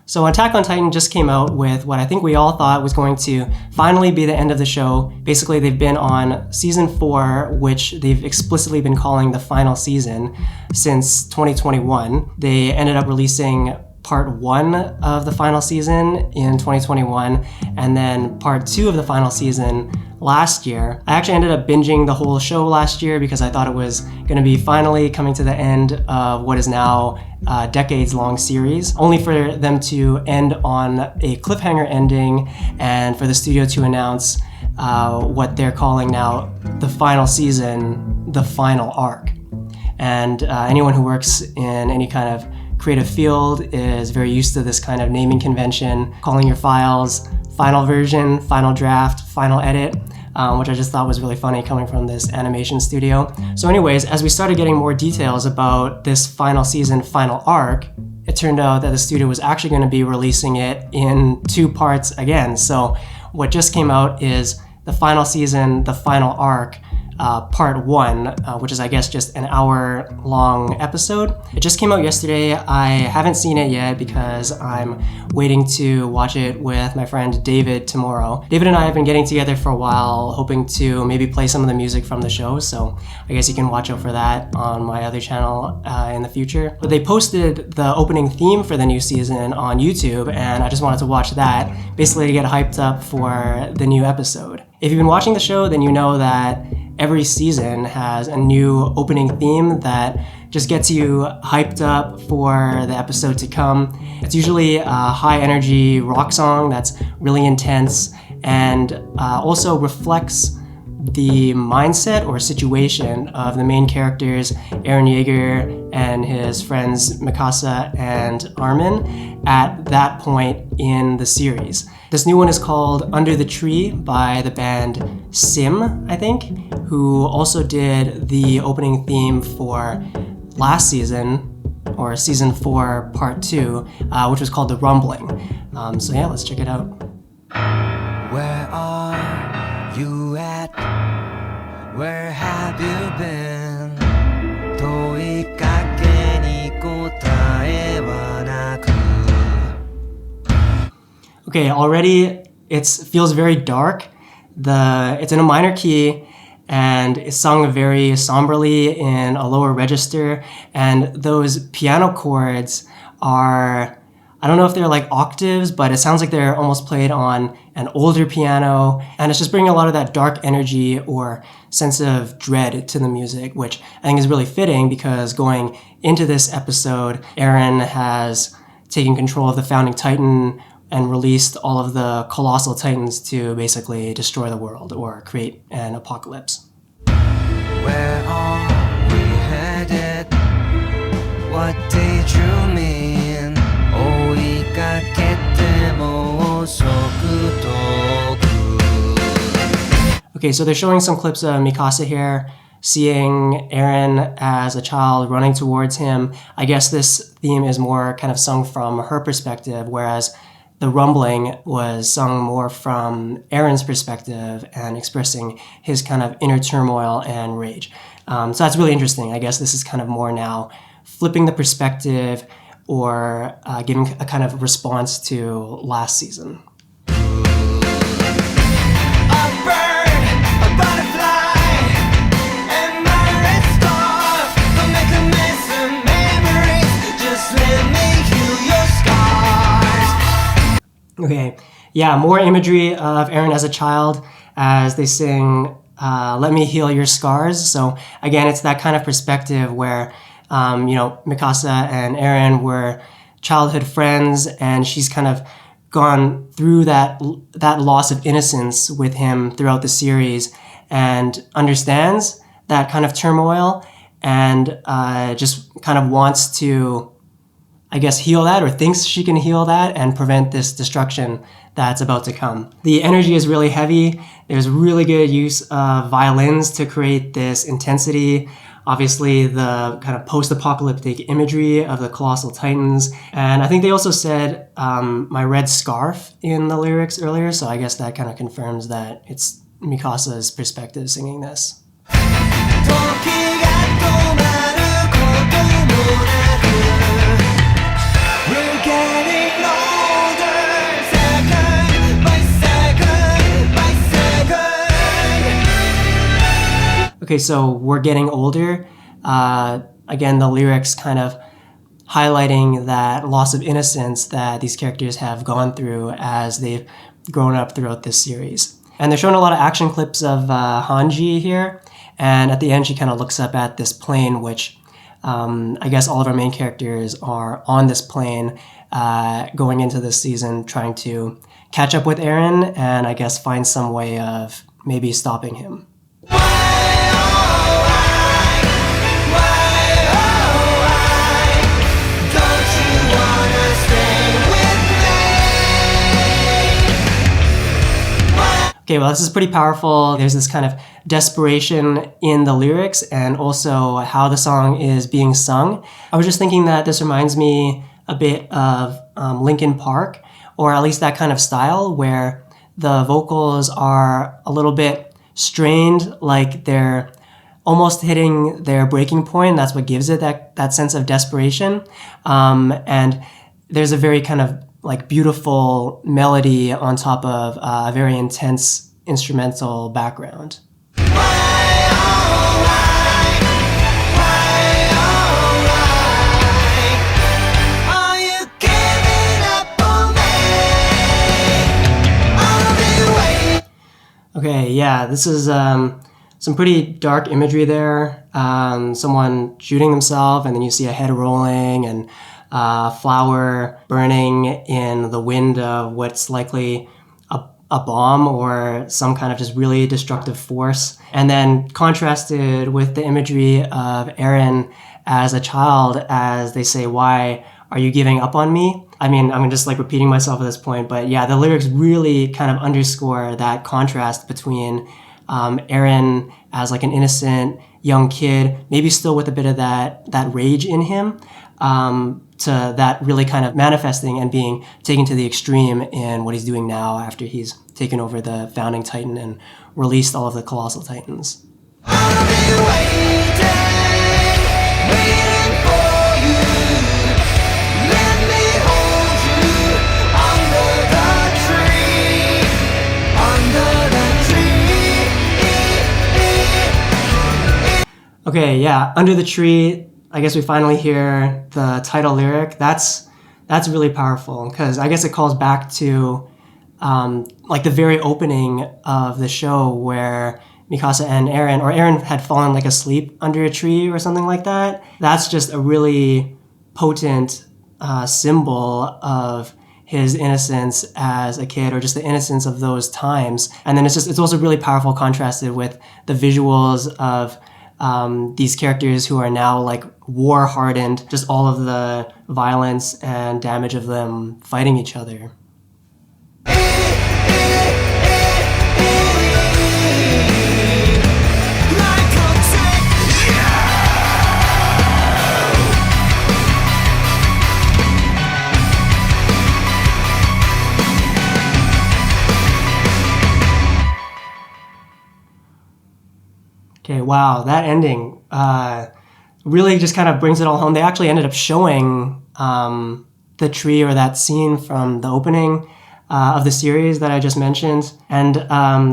So Attack on Titan just came out with what I think we all thought was going to finally be the end of the show. Basically, they've been on season 4, which they've explicitly been calling the final season since 2021. They ended up releasing part 1 of the final season in 2021, and then part 2 of the final season last year. I actually ended up binging the whole show last year because I thought it was going to be finally coming to the end of what is now a decades-long series, only for them to end on a cliffhanger ending and for the studio to announce what they're calling now the final season, the final arc. And anyone who works in any kind of creative field is very used to this kind of naming convention, calling your files final version, final draft, final edit, which I just thought was really funny coming from this animation studio. So anyways, as we started getting more details about this final season, final arc, it turned out that the studio was actually going to be releasing it in 2 parts again. So what just came out is the final season, the final arc, part 1, which is I guess just an hour-long episode. It just came out yesterday. I haven't seen it yet because I'm waiting to watch it with my friend David tomorrow. David and I have been getting together for a while, hoping to maybe play some of the music from the show, so I guess you can watch out for that on my other channel in the future. But they posted the opening theme for the new season on YouTube, and I just wanted to watch that, basically to get hyped up for the new episode. If you've been watching the show, then you know that every season has a new opening theme that just gets you hyped up for the episode to come. It's usually a high energy rock song that's really intense and also reflects the mindset or situation of the main characters, Eren Yeager and his friends Mikasa and Armin, at that point in the series. This new one is called Under the Tree by the band SiM, I think, who also did the opening theme for last season, or season 4, part 2, which was called The Rumbling. So yeah, let's check it out. Where are you at? Where have you been? 問いかけに答えはなく Okay, already it feels very dark. It's in a minor key and it's sung very somberly in a lower register, and those piano chords are, I don't know if they're like octaves, but it sounds like they're almost played on an older piano, and it's just bringing a lot of that dark energy or sense of dread to the music, which I think is really fitting because going into this episode, Eren has taken control of the founding Titan and released all of the colossal titans to basically destroy the world or create an apocalypse. Where are we headed? What did you mean? 追いかけても遅く遠く Okay, so they're showing some clips of Mikasa here, seeing Eren as a child running towards him. I guess this theme is more kind of sung from her perspective, whereas The Rumbling was sung more from Eren's perspective and expressing his kind of inner turmoil and rage. So that's really interesting. I guess this is kind of more now flipping the perspective or giving a kind of response to last season. Okay, yeah, more imagery of Eren as a child as they sing Let Me Heal Your Scars. So again, it's that kind of perspective where, Mikasa and Eren were childhood friends, and she's kind of gone through that loss of innocence with him throughout the series and understands that kind of turmoil and just kind of wants to, I guess, heal that, or thinks she can heal that and prevent this destruction that's about to come. The energy is really heavy. There's really good use of violins to create this intensity. Obviously, the kind of post-apocalyptic imagery of the colossal titans. And I think they also said my red scarf in the lyrics earlier, so I guess that kind of confirms that it's Mikasa's perspective singing this. Okay, so we're getting older. Again, the lyrics kind of highlighting that loss of innocence that these characters have gone through as they've grown up throughout this series. And they're showing a lot of action clips of Hanji here. And at the end, she kind of looks up at this plane, which I guess all of our main characters are on this plane going into this season, trying to catch up with Eren and I guess find some way of maybe stopping him. Okay, well, this is pretty powerful. There's this kind of desperation in the lyrics and also how the song is being sung. I was just thinking that this reminds me a bit of Linkin Park, or at least that kind of style where the vocals are a little bit strained, like they're almost hitting their breaking point. That's what gives it that sense of desperation. And there's a very kind of like beautiful melody on top of a very intense instrumental background. Okay, yeah, this is some pretty dark imagery there. Someone shooting themselves, and then you see a head rolling and flower burning in the wind of what's likely a bomb or some kind of just really destructive force. And then contrasted with the imagery of Eren as a child, as they say, "Why are you giving up on me?" I mean, I'm just like repeating myself at this point, but yeah, the lyrics really kind of underscore that contrast between Eren as like an innocent young kid, maybe still with a bit of that rage in him, to that really kind of manifesting and being taken to the extreme in what he's doing now after he's taken over the founding Titan and released all of the Colossal Titans. I'll be waiting for you. Let me hold you under the tree. Okay, yeah, Under the Tree. I guess we finally hear the title lyric. That's really powerful because I guess it calls back to like the very opening of the show where Mikasa and Eren had fallen like asleep under a tree or something like that. That's just a really potent symbol of his innocence as a kid, or just the innocence of those times. And then it's also really powerful contrasted with the visuals of these characters who are now like war hardened, just all of the violence and damage of them fighting each other. Okay, wow, that ending really just kind of brings it all home. They actually ended up showing the tree, or that scene from the opening of the series that I just mentioned. And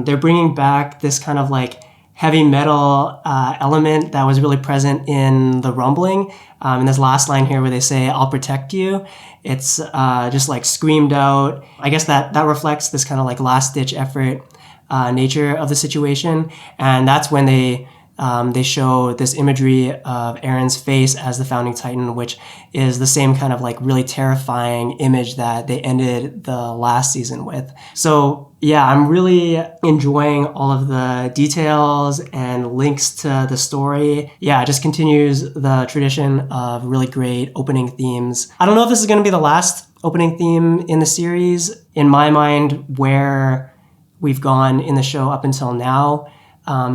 they're bringing back this kind of like heavy metal element that was really present in the rumbling. In this last line here where they say, "I'll protect you," it's just like screamed out. I guess that reflects this kind of like last-ditch effort nature of the situation. And that's when they show this imagery of Eren's face as the founding Titan, which is the same kind of like really terrifying image that they ended the last season with. So yeah, I'm really enjoying all of the details and links to the story. Yeah, it just continues the tradition of really great opening themes. I don't know if this is going to be the last opening theme in the series. In my mind, where we've gone in the show up until now,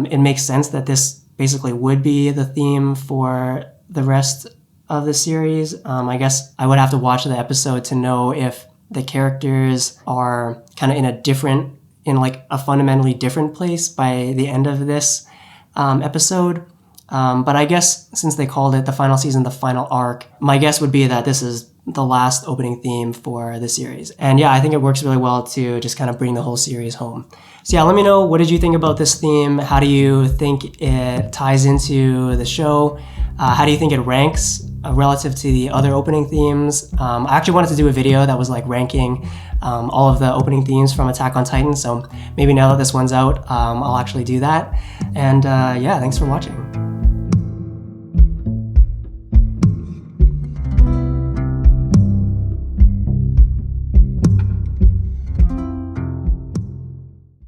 it makes sense that this basically would be the theme for the rest of the series. I guess I would have to watch the episode to know if the characters are kind of in like a fundamentally different place by the end of this episode. But I guess since they called it the final season, the final arc, my guess would be that this is the last opening theme for the series. And yeah, I think it works really well to just kind of bring the whole series home. So yeah, let me know, what did you think about this theme? How do you think it ties into the show? How do you think it ranks relative to the other opening themes? I actually wanted to do a video that was like ranking all of the opening themes from Attack on Titan, so maybe now that this one's out, I'll actually do that. And yeah, thanks for watching.